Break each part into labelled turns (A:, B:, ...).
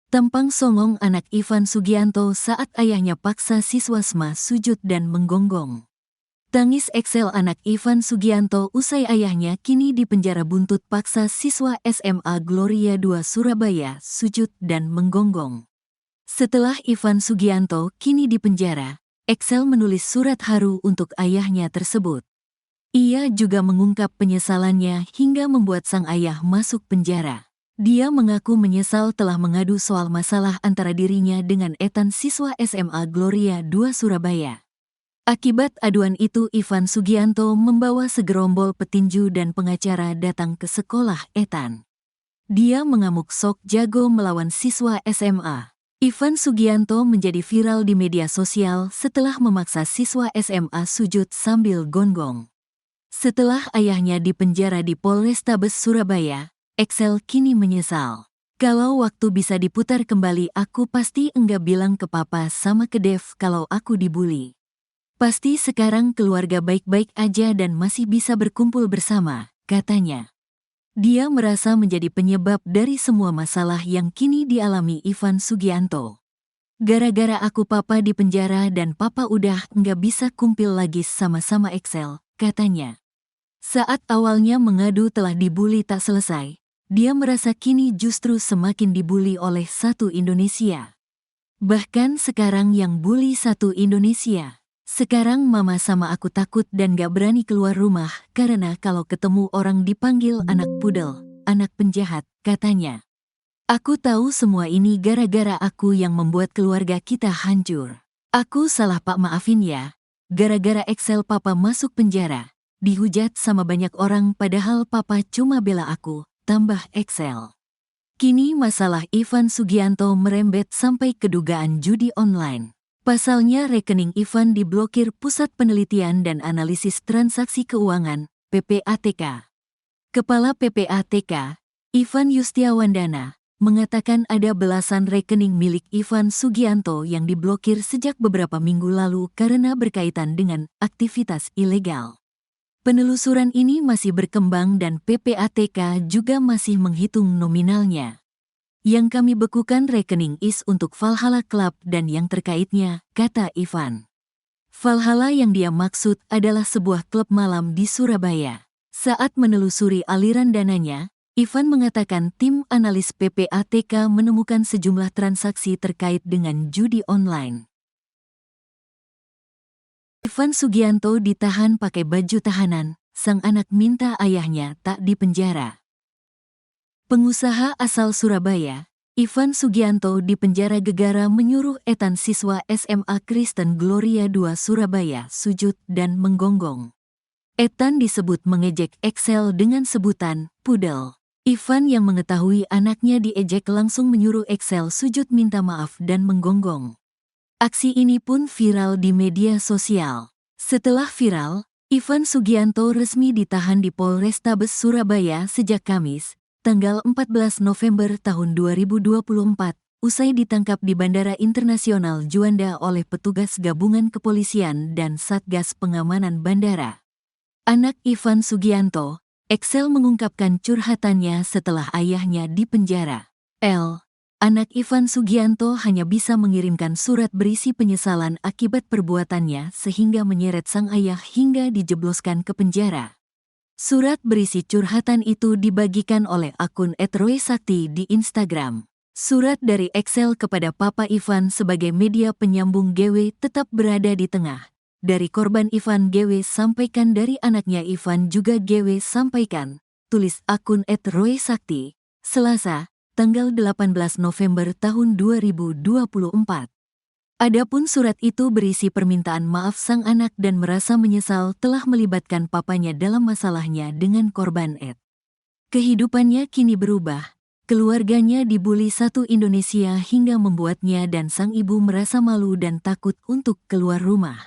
A: Tampang songong anak Ivan Sugianto saat ayahnya paksa siswa SMA sujud dan menggonggong. Tangis Excel anak Ivan Sugianto usai ayahnya kini dipenjara buntut paksa siswa SMA Gloria II Surabaya sujud dan menggonggong. Setelah Ivan Sugianto kini dipenjara, Excel menulis surat haru untuk ayahnya tersebut. Ia juga mengungkap penyesalannya hingga membuat sang ayah masuk penjara. Dia mengaku menyesal telah mengadu soal masalah antara dirinya dengan Ethan siswa SMA Gloria II Surabaya. Akibat aduan itu Ivan Sugianto membawa segerombol petinju dan pengacara datang ke sekolah Ethan. Dia mengamuk sok jago melawan siswa SMA. Ivan Sugianto menjadi viral di media sosial setelah memaksa siswa SMA sujud sambil gonggong. Setelah ayahnya dipenjara di Polrestabes Surabaya, Excel kini menyesal. Kalau waktu bisa diputar kembali aku pasti enggak bilang ke papa sama ke Dev kalau aku dibully. Pasti sekarang keluarga baik-baik aja dan masih bisa berkumpul bersama, katanya. Dia merasa menjadi penyebab dari semua masalah yang kini dialami Ivan Sugianto. Gara-gara aku papa di penjara dan papa udah enggak bisa kumpul lagi sama-sama Excel, katanya. Saat awalnya mengadu telah dibully tak selesai, dia merasa kini justru semakin dibully oleh satu Indonesia. Bahkan sekarang yang bully satu Indonesia. Sekarang mama sama aku takut dan gak berani keluar rumah karena kalau ketemu orang dipanggil anak pudel, anak penjahat, katanya. Aku tahu semua ini gara-gara aku yang membuat keluarga kita hancur. Aku salah pak, maafin ya. Gara-gara Excel papa masuk penjara. Dihujat sama banyak orang padahal papa cuma bela aku, tambah Excel. Kini masalah Ivan Sugianto merembet sampai ke dugaan judi online. Pasalnya rekening Ivan diblokir Pusat Penelitian dan Analisis Transaksi Keuangan, PPATK. Kepala PPATK, Ivan Yustiawandana, mengatakan ada belasan rekening milik Ivan Sugianto yang diblokir sejak beberapa minggu lalu karena berkaitan dengan aktivitas ilegal. Penelusuran ini masih berkembang dan PPATK juga masih menghitung nominalnya. Yang kami bekukan rekening is untuk Valhalla Club dan yang terkaitnya, kata Ivan. Valhalla yang dia maksud adalah sebuah klub malam di Surabaya. Saat menelusuri aliran dananya, Ivan mengatakan tim analis PPATK menemukan sejumlah transaksi terkait dengan judi online. Ivan Sugianto ditahan pakai baju tahanan, sang anak minta ayahnya tak dipenjara. Pengusaha asal Surabaya, Ivan Sugianto dipenjara gegara menyuruh Ethan siswa SMA Kristen Gloria II Surabaya sujud dan menggonggong. Ethan disebut mengejek Excel dengan sebutan pudel. Ivan yang mengetahui anaknya diejek langsung menyuruh Excel sujud minta maaf dan menggonggong. Aksi ini pun viral di media sosial. Setelah viral, Ivan Sugianto resmi ditahan di Polrestabes Surabaya sejak Kamis, tanggal 14 November tahun 2024, usai ditangkap di Bandara Internasional Juanda oleh petugas gabungan kepolisian dan Satgas Pengamanan Bandara. Anak Ivan Sugianto, Excel mengungkapkan curhatannya setelah ayahnya dipenjara. Anak Ivan Sugianto hanya bisa mengirimkan surat berisi penyesalan akibat perbuatannya sehingga menyeret sang ayah hingga dijebloskan ke penjara. Surat berisi curhatan itu dibagikan oleh akun @roysakti di Instagram. Surat dari Excel kepada Papa Ivan sebagai media penyambung GW tetap berada di tengah. Dari korban Ivan GW sampaikan, dari anaknya Ivan juga GW sampaikan, tulis akun @roysakti, Selasa, tanggal 18 November tahun 2024. Adapun surat itu berisi permintaan maaf sang anak dan merasa menyesal telah melibatkan papanya dalam masalahnya dengan korban Ed. Kehidupannya kini berubah. Keluarganya dibully satu Indonesia hingga membuatnya dan sang ibu merasa malu dan takut untuk keluar rumah.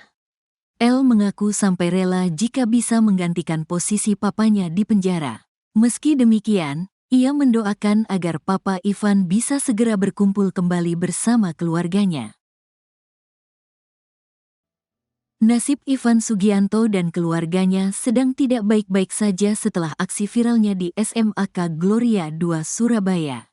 A: El mengaku sampai rela jika bisa menggantikan posisi papanya di penjara. Meski demikian, ia mendoakan agar Papa Ivan bisa segera berkumpul kembali bersama keluarganya. Nasib Ivan Sugianto dan keluarganya sedang tidak baik-baik saja setelah aksi viralnya di SMAK Gloria II Surabaya.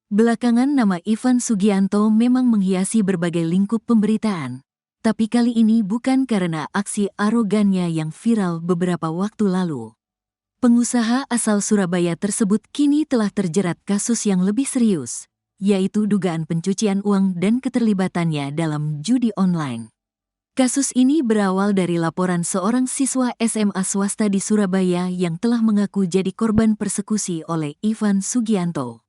A: Belakangan nama Ivan Sugianto memang menghiasi berbagai lingkup pemberitaan. Tapi kali ini bukan karena aksi arogannya yang viral beberapa waktu lalu. Pengusaha asal Surabaya tersebut kini telah terjerat kasus yang lebih serius, yaitu dugaan pencucian uang dan keterlibatannya dalam judi online. Kasus ini berawal dari laporan seorang siswa SMA swasta di Surabaya yang telah mengaku jadi korban persekusi oleh Ivan Sugianto.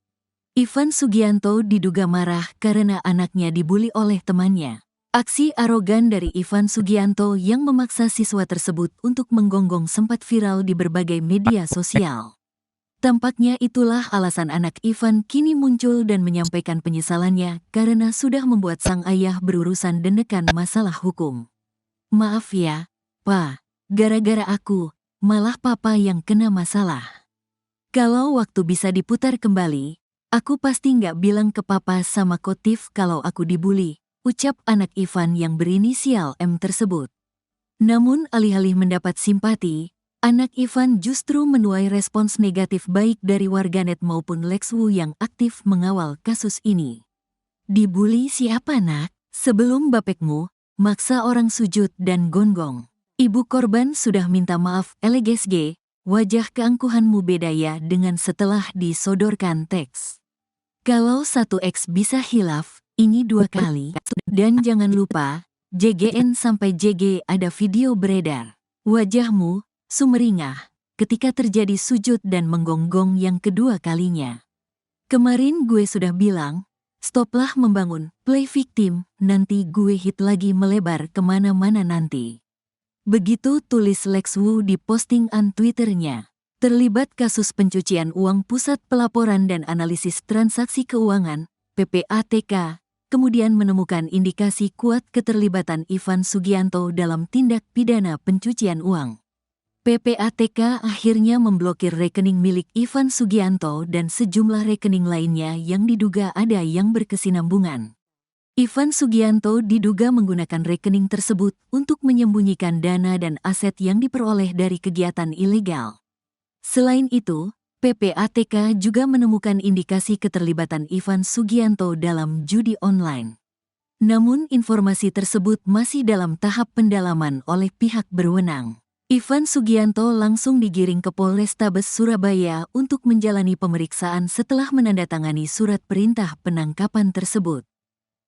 A: Ivan Sugianto diduga marah karena anaknya dibuli oleh temannya. Aksi arogan dari Ivan Sugianto yang memaksa siswa tersebut untuk menggonggong sempat viral di berbagai media sosial. Tampaknya itulah alasan anak Ivan kini muncul dan menyampaikan penyesalannya karena sudah membuat sang ayah berurusan dengan masalah hukum. Maaf ya, Pa, gara-gara aku, malah papa yang kena masalah. Kalau waktu bisa diputar kembali, aku pasti nggak bilang ke papa sama Kotif kalau aku dibully, ucap anak Ivan yang berinisial M tersebut. Namun alih-alih mendapat simpati, anak Ivan justru menuai respons negatif baik dari warganet maupun Lexwu yang aktif mengawal kasus ini. Dibully siapa nak? Sebelum bapekmu, maksa orang sujud dan gonggong. Ibu korban sudah minta maaf LGSG, wajah keangkuhanmu beda ya dengan setelah disodorkan teks. Kalau 1x bisa hilaf, ini 2 kali. Dan jangan lupa, JGN sampai JG ada video beredar. Wajahmu sumeringah ketika terjadi sujud dan menggonggong yang kedua kalinya. Kemarin gue sudah bilang, stoplah membangun play victim, nanti gue hit lagi melebar kemana-mana nanti. Begitu tulis Lexwu di postingan Twitternya. Terlibat kasus pencucian uang Pusat Pelaporan dan Analisis Transaksi Keuangan, PPATK, kemudian menemukan indikasi kuat keterlibatan Ivan Sugianto dalam tindak pidana pencucian uang. PPATK akhirnya memblokir rekening milik Ivan Sugianto dan sejumlah rekening lainnya yang diduga ada yang berkesinambungan. Ivan Sugianto diduga menggunakan rekening tersebut untuk menyembunyikan dana dan aset yang diperoleh dari kegiatan ilegal. Selain itu, PPATK juga menemukan indikasi keterlibatan Ivan Sugianto dalam judi online. Namun informasi tersebut masih dalam tahap pendalaman oleh pihak berwenang. Ivan Sugianto langsung digiring ke Polrestabes Surabaya untuk menjalani pemeriksaan setelah menandatangani surat perintah penangkapan tersebut.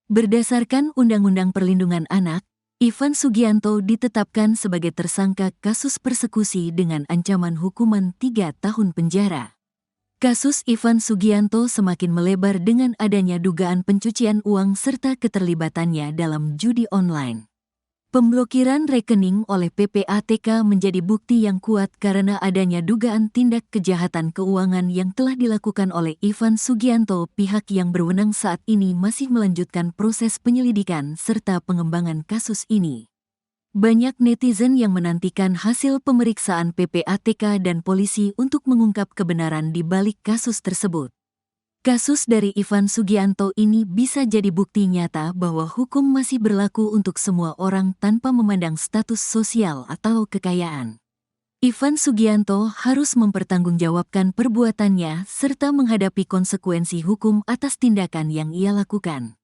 A: Berdasarkan Undang-Undang Perlindungan Anak, Ivan Sugianto ditetapkan sebagai tersangka kasus persekusi dengan ancaman hukuman 3 tahun penjara. Kasus Ivan Sugianto semakin melebar dengan adanya dugaan pencucian uang serta keterlibatannya dalam judi online. Pemblokiran rekening oleh PPATK menjadi bukti yang kuat karena adanya dugaan tindak kejahatan keuangan yang telah dilakukan oleh Ivan Sugianto. Pihak yang berwenang saat ini masih melanjutkan proses penyelidikan serta pengembangan kasus ini. Banyak netizen yang menantikan hasil pemeriksaan PPATK dan polisi untuk mengungkap kebenaran di balik kasus tersebut. Kasus dari Ivan Sugianto ini bisa jadi bukti nyata bahwa hukum masih berlaku untuk semua orang tanpa memandang status sosial atau kekayaan. Ivan Sugianto harus mempertanggungjawabkan perbuatannya serta menghadapi konsekuensi hukum atas tindakan yang ia lakukan.